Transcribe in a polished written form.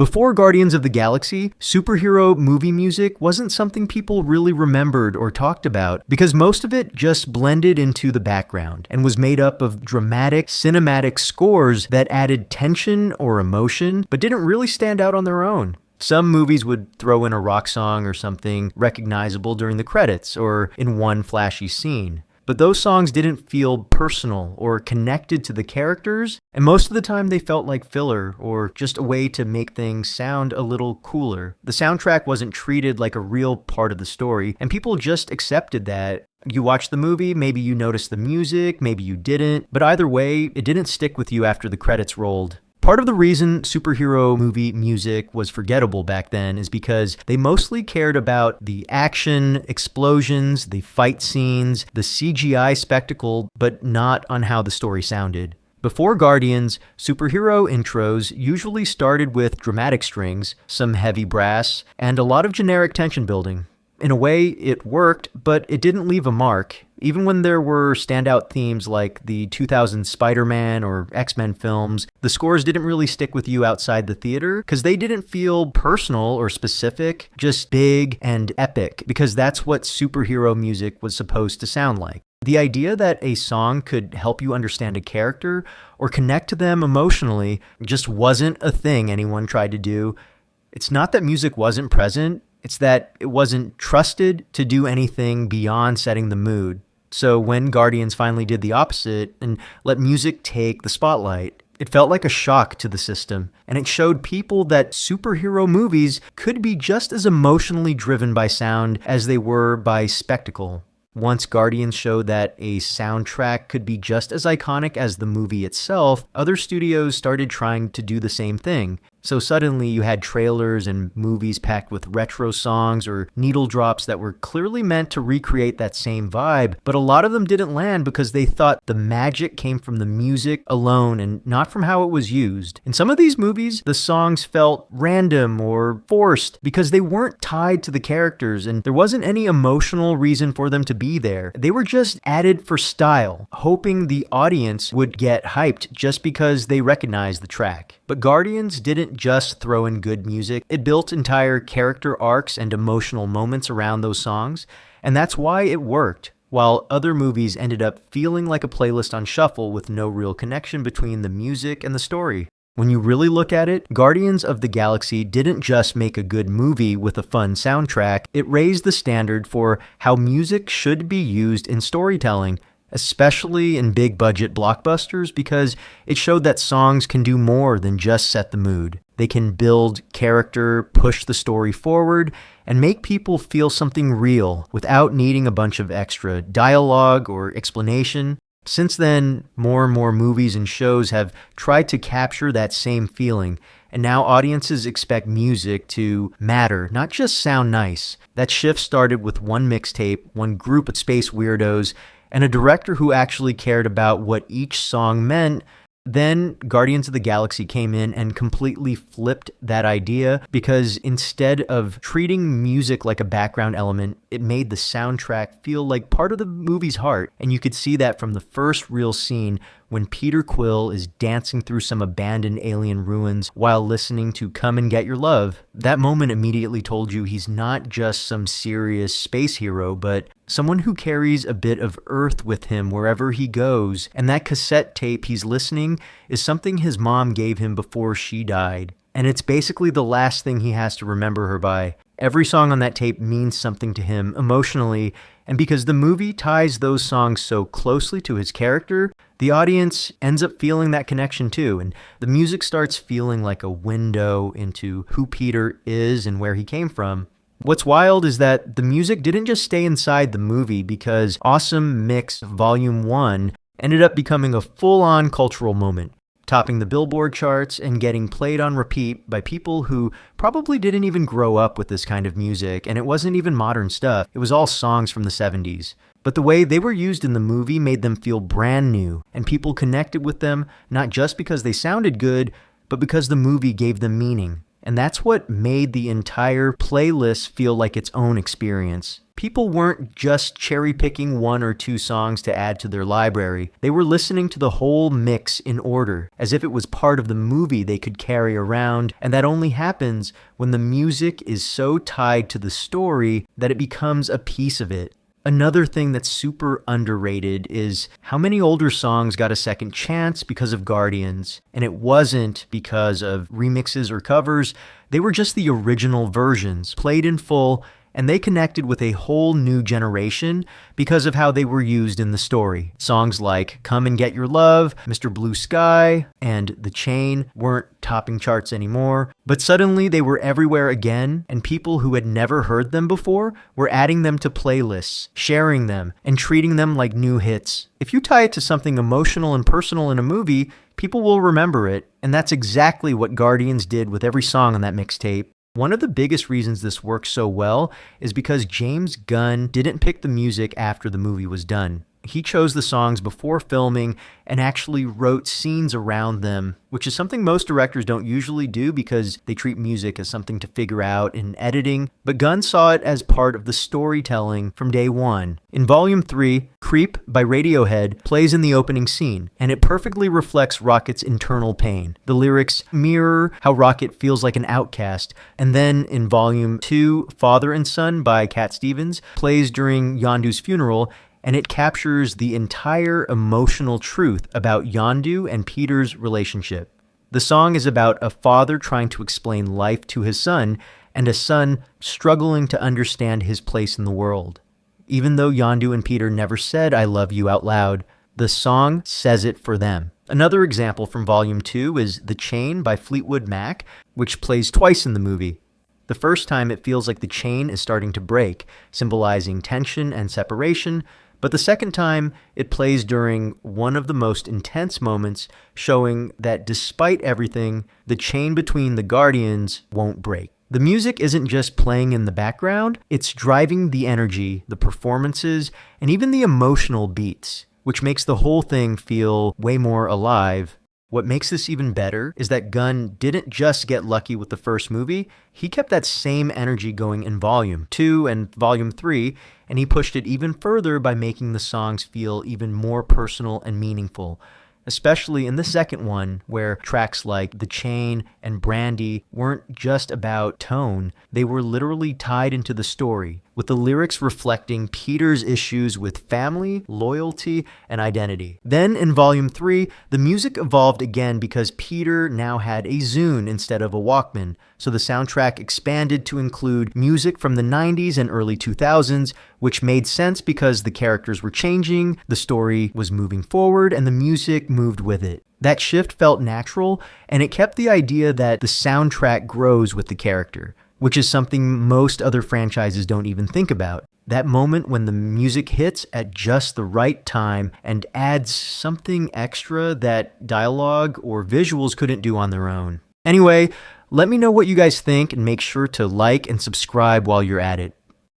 Before Guardians of the Galaxy, superhero movie music wasn't something people really remembered or talked about because most of it just blended into the background and was made up of dramatic, cinematic scores that added tension or emotion but didn't really stand out on their own. Some movies would throw in a rock song or something recognizable during the credits or in one flashy scene. But those songs didn't feel personal or connected to the characters, and most of the time they felt like filler or just a way to make things sound a little cooler. The soundtrack wasn't treated like a real part of the story, and people just accepted that. You watched the movie, maybe you noticed the music, maybe you didn't, but either way, it didn't stick with you after the credits rolled. Part of the reason superhero movie music was forgettable back then is because they mostly cared about the action, explosions, the fight scenes, the CGI spectacle, but not on how the story sounded. Before Guardians, superhero intros usually started with dramatic strings, some heavy brass, and a lot of generic tension building. In a way, it worked, but it didn't leave a mark. Even when there were standout themes like the 2000 Spider-Man or X-Men films, the scores didn't really stick with you outside the theater because they didn't feel personal or specific, just big and epic, because that's what superhero music was supposed to sound like. The idea that a song could help you understand a character or connect to them emotionally just wasn't a thing anyone tried to do. It's not that music wasn't present, it's that it wasn't trusted to do anything beyond setting the mood. So when Guardians finally did the opposite and let music take the spotlight, it felt like a shock to the system, and it showed people that superhero movies could be just as emotionally driven by sound as they were by spectacle. Once Guardians showed that a soundtrack could be just as iconic as the movie itself, other studios started trying to do the same thing. So suddenly you had trailers and movies packed with retro songs or needle drops that were clearly meant to recreate that same vibe, but a lot of them didn't land because they thought the magic came from the music alone and not from how it was used. In some of these movies, the songs felt random or forced because they weren't tied to the characters and there wasn't any emotional reason for them to be there. They were just added for style, hoping the audience would get hyped just because they recognized the track. But Guardians didn't just throw in good music. It built entire character arcs and emotional moments around those songs, and that's why it worked. While other movies ended up feeling like a playlist on shuffle with no real connection between the music and the story. When you really look at it, Guardians of the Galaxy didn't just make a good movie with a fun soundtrack, it raised the standard for how music should be used in storytelling, especially in big budget blockbusters, because it showed that songs can do more than just set the mood. They can build character, push the story forward, and make people feel something real without needing a bunch of extra dialogue or explanation. Since then, more and more movies and shows have tried to capture that same feeling, and now audiences expect music to matter, not just sound nice. That shift started with one mixtape, one group of space weirdos, and a director who actually cared about what each song meant. Then Guardians of the Galaxy came in and completely flipped that idea because instead of treating music like a background element, it made the soundtrack feel like part of the movie's heart. And you could see that from the first real scene when Peter Quill is dancing through some abandoned alien ruins while listening to Come and Get Your Love. That moment immediately told you he's not just some serious space hero, but someone who carries a bit of Earth with him wherever he goes. And that cassette tape he's listening is something his mom gave him before she died. And it's basically the last thing he has to remember her by. Every song on that tape means something to him emotionally, and because the movie ties those songs so closely to his character, the audience ends up feeling that connection too, and the music starts feeling like a window into who Peter is and where he came from. What's wild is that the music didn't just stay inside the movie because Awesome Mix Volume 1 ended up becoming a full-on cultural moment, topping the Billboard charts and getting played on repeat by people who probably didn't even grow up with this kind of music, and it wasn't even modern stuff. It was all songs from the 70s. But the way they were used in the movie made them feel brand new, and people connected with them not just because they sounded good, but because the movie gave them meaning. And that's what made the entire playlist feel like its own experience. People weren't just cherry-picking one or two songs to add to their library. They were listening to the whole mix in order, as if it was part of the movie they could carry around, and that only happens when the music is so tied to the story that it becomes a piece of it. Another thing that's super underrated is how many older songs got a second chance because of Guardians, and it wasn't because of remixes or covers. They were just the original versions, played in full, and they connected with a whole new generation because of how they were used in the story. Songs like Come and Get Your Love, Mr. Blue Sky, and The Chain weren't topping charts anymore, but suddenly they were everywhere again, and people who had never heard them before were adding them to playlists, sharing them, and treating them like new hits. If you tie it to something emotional and personal in a movie, people will remember it, and that's exactly what Guardians did with every song on that mixtape. One of the biggest reasons this works so well is because James Gunn didn't pick the music after the movie was done. He chose the songs before filming and actually wrote scenes around them, which is something most directors don't usually do because they treat music as something to figure out in editing, but Gunn saw it as part of the storytelling from day one. In Volume 3, Creep by Radiohead plays in the opening scene, and it perfectly reflects Rocket's internal pain. The lyrics mirror how Rocket feels like an outcast, and then in Volume 2, Father and Son by Cat Stevens plays during Yondu's funeral, and it captures the entire emotional truth about Yondu and Peter's relationship. The song is about a father trying to explain life to his son, and a son struggling to understand his place in the world. Even though Yondu and Peter never said "I love you" out loud, the song says it for them. Another example from Volume 2 is The Chain by Fleetwood Mac, which plays twice in the movie. The first time it feels like the chain is starting to break, symbolizing tension and separation, but the second time, it plays during one of the most intense moments, showing that despite everything, the chain between the Guardians won't break. The music isn't just playing in the background, it's driving the energy, the performances, and even the emotional beats, which makes the whole thing feel way more alive. What makes this even better is that Gunn didn't just get lucky with the first movie, he kept that same energy going in Volume 2 and Volume 3, and he pushed it even further by making the songs feel even more personal and meaningful. Especially in the second one, where tracks like The Chain and Brandy weren't just about tone, they were literally tied into the story, with the lyrics reflecting Peter's issues with family, loyalty, and identity. Then in Volume 3, the music evolved again because Peter now had a Zune instead of a Walkman, so the soundtrack expanded to include music from the 90s and early 2000s, which made sense because the characters were changing, the story was moving forward, and the music moved with it. That shift felt natural, and it kept the idea that the soundtrack grows with the character, which is something most other franchises don't even think about. That moment when the music hits at just the right time and adds something extra that dialogue or visuals couldn't do on their own. Anyway, let me know what you guys think and make sure to like and subscribe while you're at it.